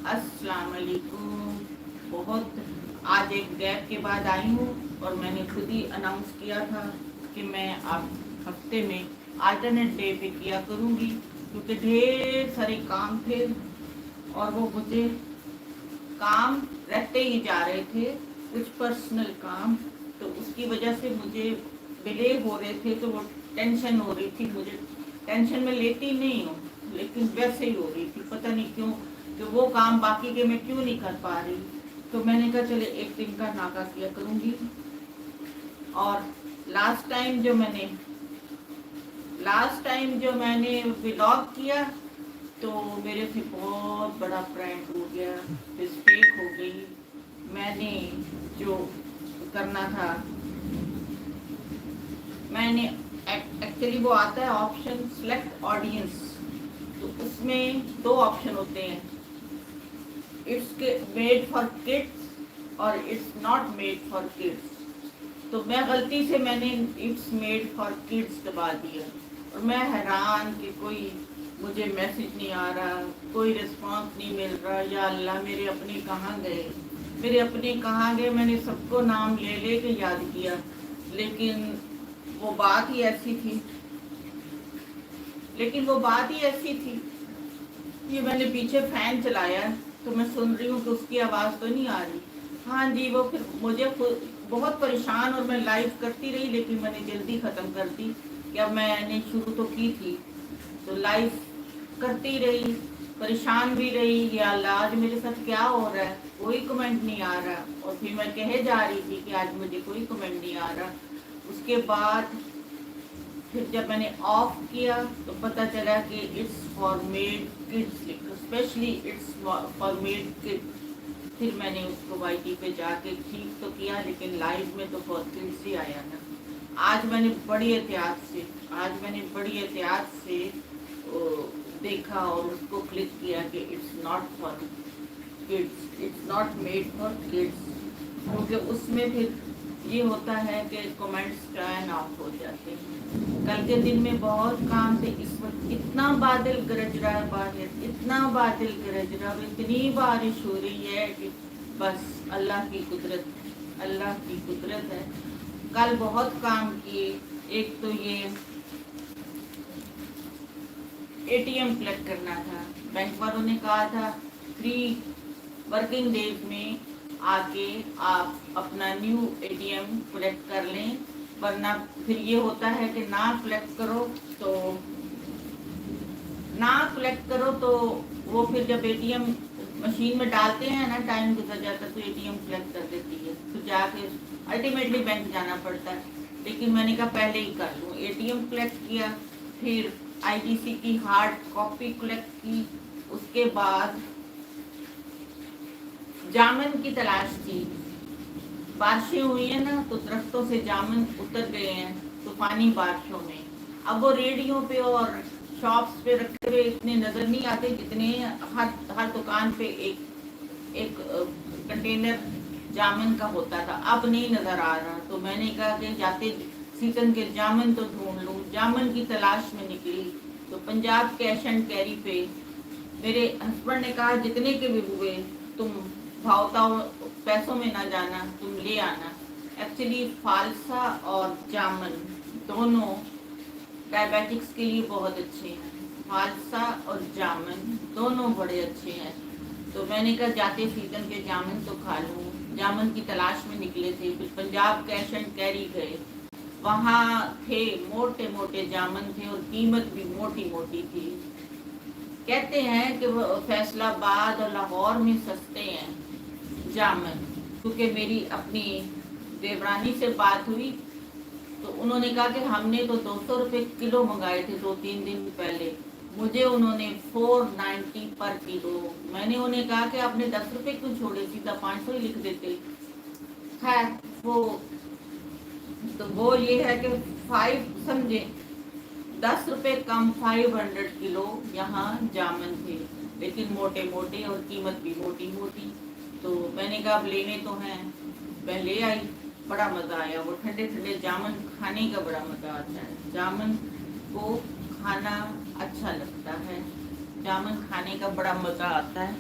अस्सलाम वालेकुम। बहुत आज एक गैप के बाद आई हूँ और मैंने खुद ही अनाउंस किया था कि मैं आप हफ्ते में अल्टरनेट डे पे किया करूँगी, क्योंकि ढेर सारे काम थे और वो मुझे काम रहते ही जा रहे थे, कुछ पर्सनल काम, तो उसकी वजह से मुझे डिले हो रहे थे, तो वो टेंशन हो रही थी। मुझे टेंशन में लेती नहीं हूँ, लेकिन वैसे ही हो रही थी, पता नहीं क्यों, कि वो काम बाकी के मैं क्यों नहीं कर पा रही। तो मैंने कहा चले एक दिन का नागा किया करूँगी। और लास्ट टाइम जो मैंने व्लॉग किया तो मेरे से बहुत बड़ा प्रैंक हो गया, मिस्टेक हो गई। मैंने जो करना था, मैंने एक्चुअली वो आता है ऑप्शन सेलेक्ट ऑडियंस, तो उसमें दो ऑप्शन होते हैं, इट्स मेड फॉर किड्स और it's not made for kids. तो मैं गलती से मैंने इट्स मेड फॉर किड्स दबा दिया और मैं हैरान कि कोई मुझे मैसेज नहीं आ रहा, कोई रिस्पांस नहीं मिल रहा। या अल्लाह, मेरे अपने कहाँ गए? मैंने सबको नाम ले ले के याद किया, लेकिन वो बात ही ऐसी थी। ये मैंने पीछे फैन चलाया तो मैं सुन रही हूँ कि उसकी आवाज़ तो नहीं आ रही। हाँ जी, वो फिर मुझे बहुत परेशान, और मैं लाइव करती रही, लेकिन मैंने जल्दी ख़त्म कर दी। क्या मैंने शुरू तो की थी, तो लाइव करती रही, परेशान भी रही। या अल्लाह, आज मेरे साथ क्या हो रहा है, कोई कमेंट नहीं आ रहा। और फिर मैं कहे जा रही थी कि आज मुझे कोई कमेंट नहीं आ रहा। उसके बाद फिर जब मैंने ऑफ किया तो पता चला कि it's for made kids, specially it's for made kids. फिर मैंने उसको वाईटी पे जाके ठीक तो किया, लेकिन लाइव में तो फॉर किड्स ही आया ना। आज मैंने बड़ी एहतियात से देखा और उसको क्लिक किया कि it's not for kids, it's not made for kids, क्योंकि उसमें फिर ये होता है कि कमेंट्स टर्न ऑफ हो जाते हैं। कल के दिन में बहुत काम थे, इस वक्त इतना बादल गरज रहा है बाहर, इतनी बारिश हो रही है कि बस अल्लाह की कुदरत है। कल बहुत काम किए। एक तो ये एटीएम कलेक्ट करना था, बैंक वालों ने कहा था 3 वर्किंग डेज में आके आप अपना न्यू एटीएम कलेक्ट कर लें, वरना फिर ये होता है कि ना कलेक्ट करो तो वो फिर जब एटीएम मशीन में डालते हैं ना, टाइम गुजर जाता है तो एटीएम कलेक्ट कर देती है, तो जाके अल्टीमेटली बैंक जाना पड़ता है। लेकिन मैंने कहा पहले ही कर लूँ, एटीएम कलेक्ट किया, फिर आईटीसी की हार्ड कॉपी कलेक्ट की, उसके बाद जामन की तलाश की। बारिशें हुई है ना, तो दरख्तों से जामुन उतर गए हैं तूफानी बारिशों में। अब वो रेडियो पे और शॉप्स पे रखे हुए इतने नजर नहीं आते, जितने हर दुकान पे एक कंटेनर जामुन का होता था, अब नहीं नजर आ रहा। तो मैंने कहा कि जाते सीजन के जामुन तो ढूंढ लूँ। जामुन की तलाश में निकली तो पंजाब कैश एंड कैरी पे मेरे हस्बैंड ने कहा जितने के भी हुए तुम भावता पैसों में ना जाना, तुम ले आना। एक्चुअली फालसा और जामुन दोनों डायबिटिक्स के लिए बहुत अच्छे हैं, फालसा और जामुन दोनों बड़े अच्छे हैं। तो मैंने कहा जाते सीजन के जामुन तो खा लूँ। जामुन की तलाश में निकले थे, फिर पंजाब कैश एंड कैरी गए, वहाँ थे मोटे मोटे जामुन थे और कीमत भी मोटी मोटी थी। कहते हैं कि वो फैसलाबाद और लाहौर में सस्ते हैं जामुन, क्योंकि मेरी अपनी देवरानी से बात हुई तो उन्होंने कहा कि हमने तो 200 रुपये किलो मंगाए थे 2-3 दिन पहले, मुझे उन्होंने 490 पर किलो। मैंने उन्हें कहा कि आपने 10 रुपये क्यों छोड़े, सीधा 500 ही लिख देते। खैर वो ये है कि 10 रुपये कम 500 किलो यहाँ जामुन थे, लेकिन मोटे मोटे और कीमत भी मोटी मोटी। तो मैंने कहा अब लेने तो हैं, मैं ले आई। बड़ा मज़ा आया, वो ठंडे ठंडे जामुन खाने का बड़ा मज़ा आता है। जामुन को खाना अच्छा लगता है, जामुन खाने का बड़ा मज़ा आता है।